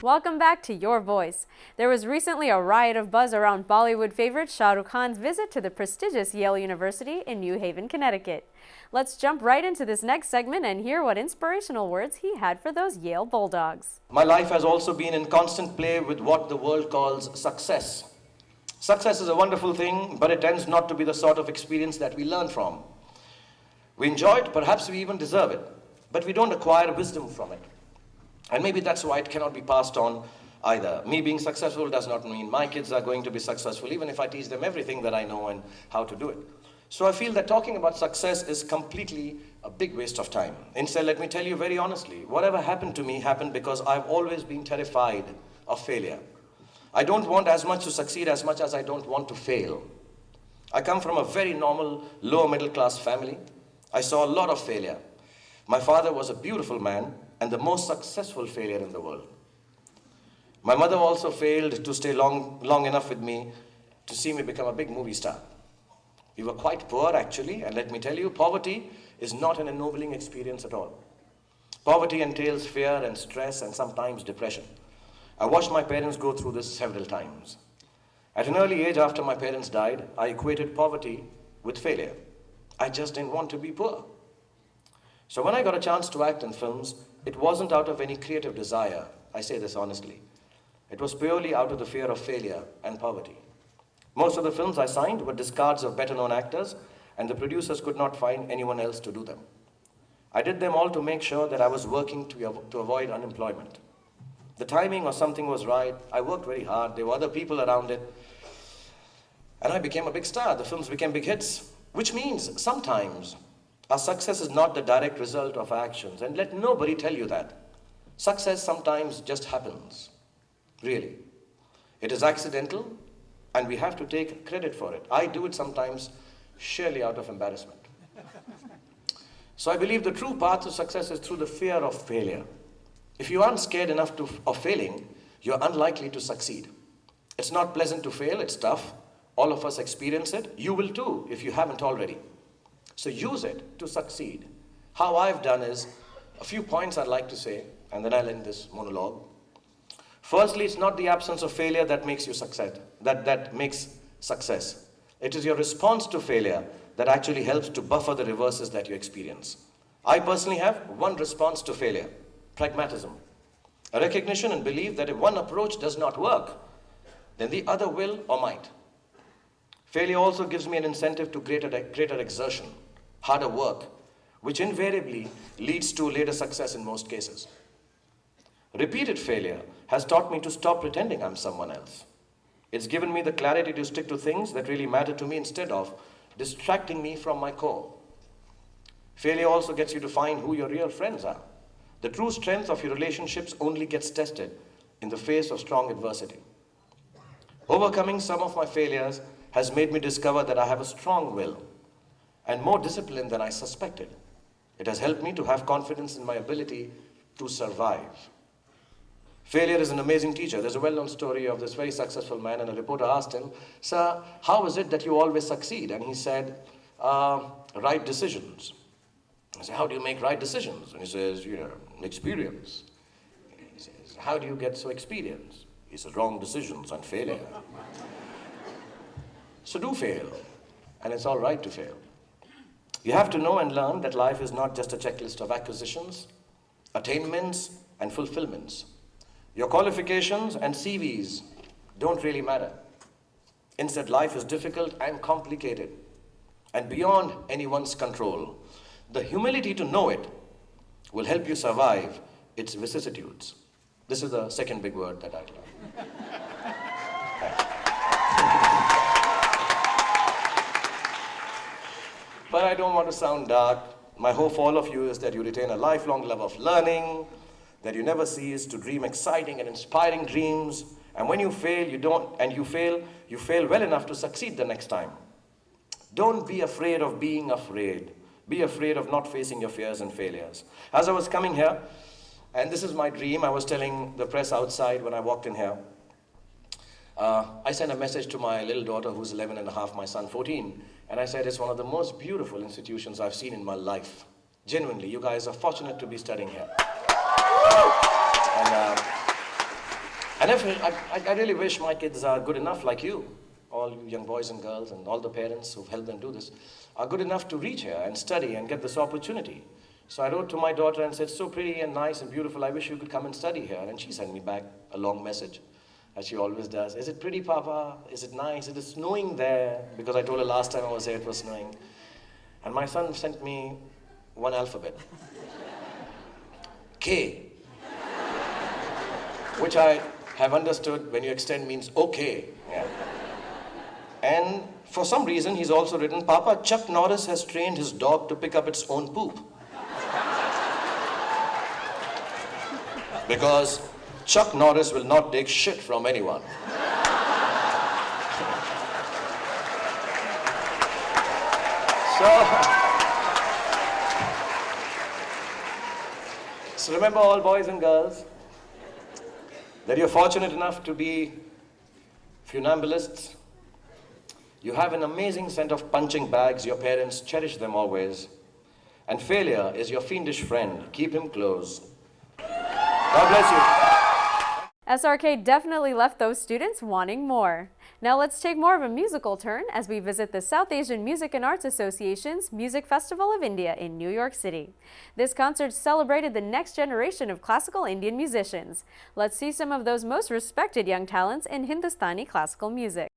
Welcome back to Your Voice. There was recently a riot of buzz around Bollywood favorite Shah Rukh Khan's visit to the prestigious Yale University in New Haven, Connecticut. Let's jump right into this next segment and hear what inspirational words he had for those Yale Bulldogs. My life has also been in constant play with what the world calls success. Success is a wonderful thing, but it tends not to be the sort of experience that we learn from. We enjoy it, perhaps we even deserve it, but we don't acquire wisdom from it. And maybe that's why it cannot be passed on either. Me being successful does not mean my kids are going to be successful, even if I teach them everything that I know and how to do it. So I feel that talking about success is completely a big waste of time. Instead, let me tell you very honestly, whatever happened to me happened because I've always been terrified of failure. I don't want as much to succeed as much as I don't want to fail. I come from a very normal, lower middle class family. I saw a lot of failure. My father was a beautiful man and the most successful failure in the world. My mother also failed to stay long enough with me to see me become a big movie star. We were quite poor actually, and let me tell you, poverty is not an ennobling experience at all. Poverty entails fear and stress and sometimes depression. I watched my parents go through this several times. At an early age after my parents died, I equated poverty with failure. I just didn't want to be poor. So when I got a chance to act in films, it wasn't out of any creative desire, I say this honestly. It was purely out of the fear of failure and poverty. Most of the films I signed were discards of better-known actors, and the producers could not find anyone else to do them. I did them all to make sure that I was working to avoid unemployment. The timing or something was right, I worked very hard, there were other people around it, and I became a big star. The films became big hits, which means sometimes our success is not the direct result of our actions, and let nobody tell you that. Success sometimes just happens, really. It is accidental, and we have to take credit for it. I do it sometimes surely out of embarrassment. So I believe the true path to success is through the fear of failure. If you aren't scared enough of failing, you're unlikely to succeed. It's not pleasant to fail, it's tough. All of us experience it. You will too, if you haven't already. So use it to succeed. How I've done is, a few points I'd like to say, and then I'll end this monologue. Firstly, it's not the absence of failure that makes you success, that makes success. It is your response to failure that actually helps to buffer the reverses that you experience. I personally have one response to failure: pragmatism. A recognition and belief that if one approach does not work, then the other will or might. Failure also gives me an incentive to greater exertion, harder work, which invariably leads to later success in most cases. Repeated failure has taught me to stop pretending I'm someone else. It's given me the clarity to stick to things that really matter to me instead of distracting me from my core. Failure also gets you to find who your real friends are. The true strength of your relationships only gets tested in the face of strong adversity. Overcoming some of my failures has made me discover that I have a strong will and more discipline than I suspected. It has helped me to have confidence in my ability to survive. Failure is an amazing teacher. There's a well-known story of this very successful man, and a reporter asked him, "Sir, how is it that you always succeed?" And he said, "Right decisions." I said, "How do you make right decisions?" And he says, "Experience." He says, "How do you get so experienced?" He says, "Wrong decisions and failure." So do fail, and it's all right to fail. You have to know and learn that life is not just a checklist of acquisitions, attainments, and fulfillments. Your qualifications and CVs don't really matter. Instead, life is difficult and complicated and beyond anyone's control. The humility to know it will help you survive its vicissitudes. This is the second big word that I learned. But I don't want to sound dark. My hope for all of you is that you retain a lifelong love of learning, that you never cease to dream exciting and inspiring dreams, and when you fail, you fail well enough to succeed the next time. Don't be afraid of being afraid. Be afraid of not facing your fears and failures. As I was coming here, and this is my dream, I was telling the press outside when I walked in here, I sent a message to my little daughter who's 11 and a half, my son 14, and I said, it's one of the most beautiful institutions I've seen in my life. Genuinely, you guys are fortunate to be studying here. And And I really wish my kids are good enough like you, all you young boys and girls and all the parents who've helped them do this, are good enough to reach here and study and get this opportunity. So I wrote to my daughter and said, so pretty and nice and beautiful, I wish you could come and study here. And she sent me back a long message, as she always does. Is it pretty, Papa? Is it nice? It is snowing there, because I told her last time I was here it was snowing. And my son sent me one alphabet, K, which I have understood when you extend means okay. Yeah. And for some reason, he's also written, Papa, Chuck Norris has trained his dog to pick up its own poop. Because Chuck Norris will not take shit from anyone. So remember, all boys and girls, that you're fortunate enough to be funambulists. You have an amazing set of punching bags. Your parents cherish them always. And failure is your fiendish friend. Keep him close. God bless you. SRK definitely left those students wanting more. Now let's take more of a musical turn as we visit the South Asian Music and Arts Association's Music Festival of India in New York City. This concert celebrated the next generation of classical Indian musicians. Let's see some of those most respected young talents in Hindustani classical music.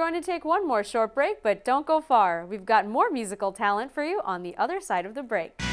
going to take one more short break, but don't go far. We've got more musical talent for you on the other side of the break.